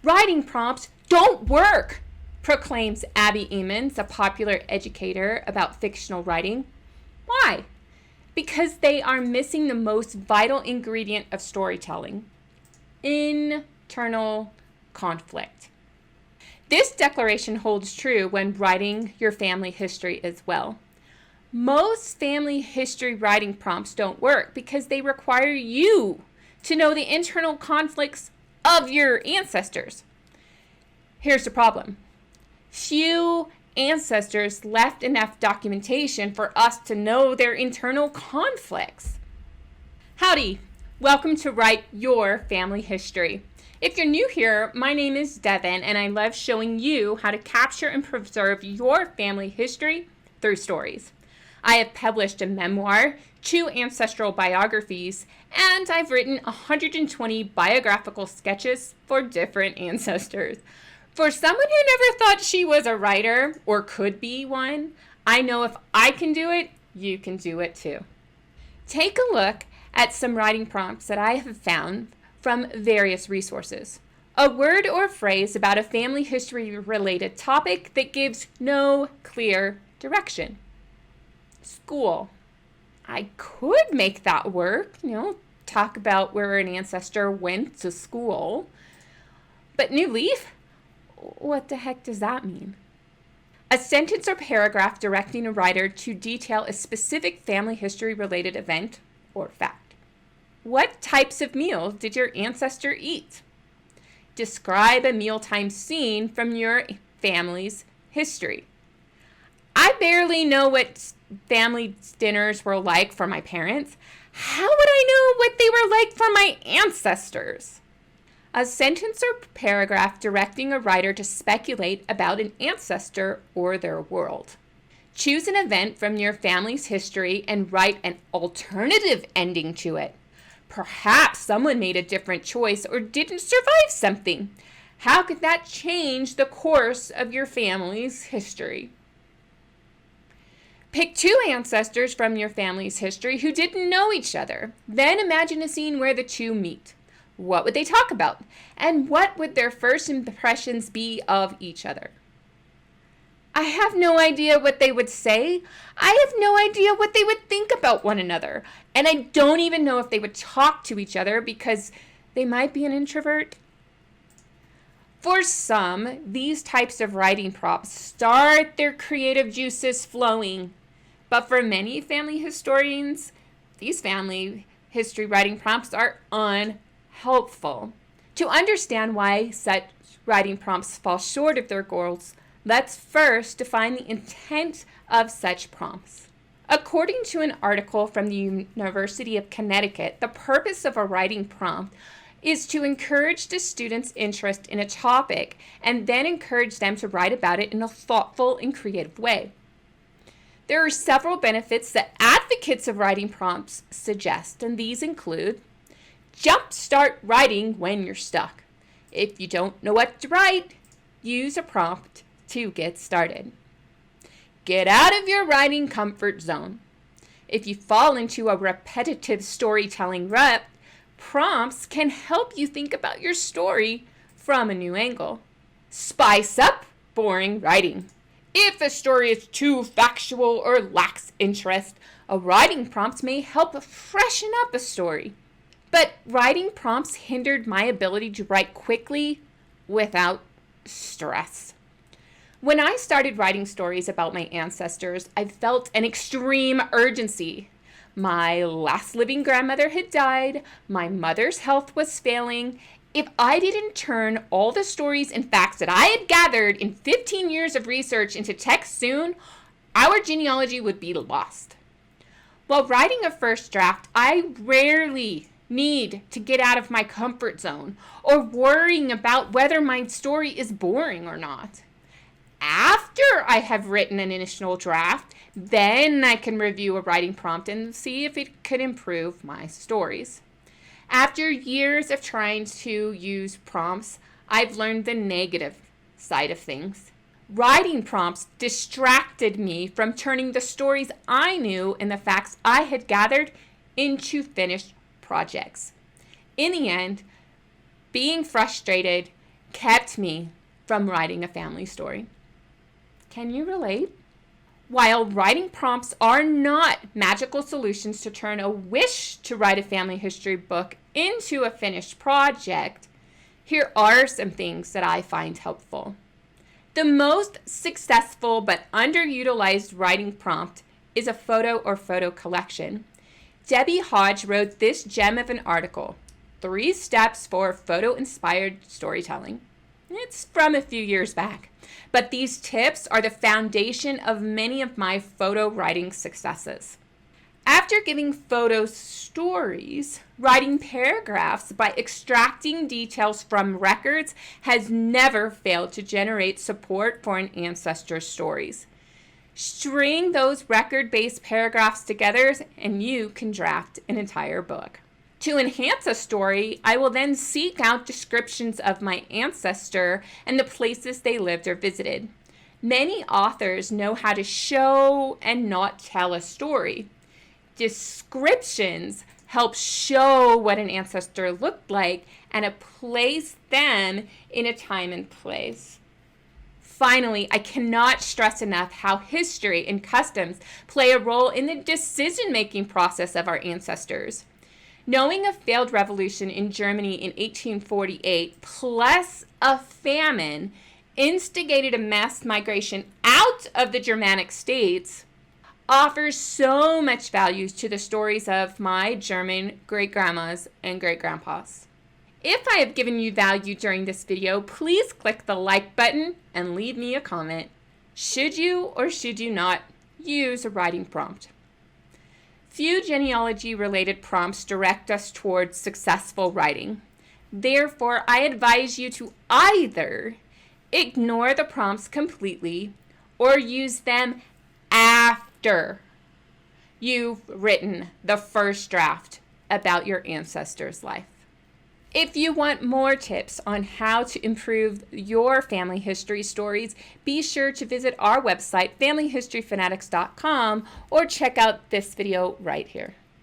Writing prompts don't work, proclaims Abby Emmons, a popular educator about fictional writing. Why? Because they are missing the most vital ingredient of storytelling: internal conflict. This declaration holds true when writing your family history as well. Most family history writing prompts don't work because they require you to know the internal conflicts of your ancestors. Here's the problem. Few ancestors left enough documentation for us to know their internal conflicts. Howdy, welcome to Write Your Family History. If you're new here, my name is Devin, and I love showing you how to capture and preserve your family history through stories. I have published a memoir, 2 ancestral biographies, and I've written 120 biographical sketches for different ancestors. For someone who never thought she was a writer or could be one, I know if I can do it, you can do it too. Take a look at some writing prompts that I have found from various resources. A word or phrase about a family history related topic that gives no clear direction. School. I could make that work, talk about where an ancestor went to school. But new leaf? What the heck does that mean? A sentence or paragraph directing a writer to detail a specific family history related event or fact. What types of meals did your ancestor eat? Describe a mealtime scene from your family's history. I barely know what family dinners were like for my parents. How would I know what they were like for my ancestors? A sentence or paragraph directing a writer to speculate about an ancestor or their world. Choose an event from your family's history and write an alternative ending to it. Perhaps someone made a different choice or didn't survive something. How could that change the course of your family's history? Pick 2 ancestors from your family's history who didn't know each other. Then imagine a scene where the 2 meet. What would they talk about? And what would their first impressions be of each other? I have no idea what they would say. I have no idea what they would think about one another. And I don't even know if they would talk to each other because they might be an introvert. For some, these types of writing prompts start their creative juices flowing. But for many family historians, these family history writing prompts are unhelpful. To understand why such writing prompts fall short of their goals, let's first define the intent of such prompts. According to an article from the University of Connecticut, the purpose of a writing prompt is to encourage the student's interest in a topic and then encourage them to write about it in a thoughtful and creative way. There are several benefits that advocates of writing prompts suggest, and these include jumpstart writing when you're stuck. If you don't know what to write, use a prompt to get started. Get out of your writing comfort zone. If you fall into a repetitive storytelling rut, prompts can help you think about your story from a new angle. Spice up boring writing. If a story is too factual or lacks interest, a writing prompt may help freshen up a story. But writing prompts hindered my ability to write quickly without stress. When I started writing stories about my ancestors, I felt an extreme urgency. My last living grandmother had died, my mother's health was failing. If I didn't turn all the stories and facts that I had gathered in 15 years of research into text soon, our genealogy would be lost. While writing a first draft, I rarely need to get out of my comfort zone or worrying about whether my story is boring or not. After I have written an initial draft, then I can review a writing prompt and see if it could improve my stories. After years of trying to use prompts, I've learned the negative side of things. Writing prompts distracted me from turning the stories I knew and the facts I had gathered into finished projects. In the end, being frustrated kept me from writing a family story. Can you relate? While writing prompts are not magical solutions to turn a wish to write a family history book into a finished project, here are some things that I find helpful. The most successful but underutilized writing prompt is a photo or photo collection. Debbie Hodge wrote this gem of an article, 3 Steps for Photo-Inspired Storytelling. It's from a few years back, but these tips are the foundation of many of my photo writing successes. After giving photos stories, writing paragraphs by extracting details from records has never failed to generate support for an ancestor's stories. String those record-based paragraphs together and you can draft an entire book. To enhance a story, I will then seek out descriptions of my ancestor and the places they lived or visited. Many authors know how to show and not tell a story. Descriptions help show what an ancestor looked like and place them in a time and place. Finally, I cannot stress enough how history and customs play a role in the decision-making process of our ancestors. Knowing a failed revolution in Germany in 1848 plus a famine instigated a mass migration out of the Germanic states offers so much value to the stories of my German great-grandmas and great-grandpas. If I have given you value during this video, please click the like button and leave me a comment. Should you or should you not use a writing prompt? Few genealogy-related prompts direct us towards successful writing. Therefore, I advise you to either ignore the prompts completely or use them after you've written the first draft about your ancestor's life. If you want more tips on how to improve your family history stories, be sure to visit our website, familyhistoryfanatics.com, or check out this video right here.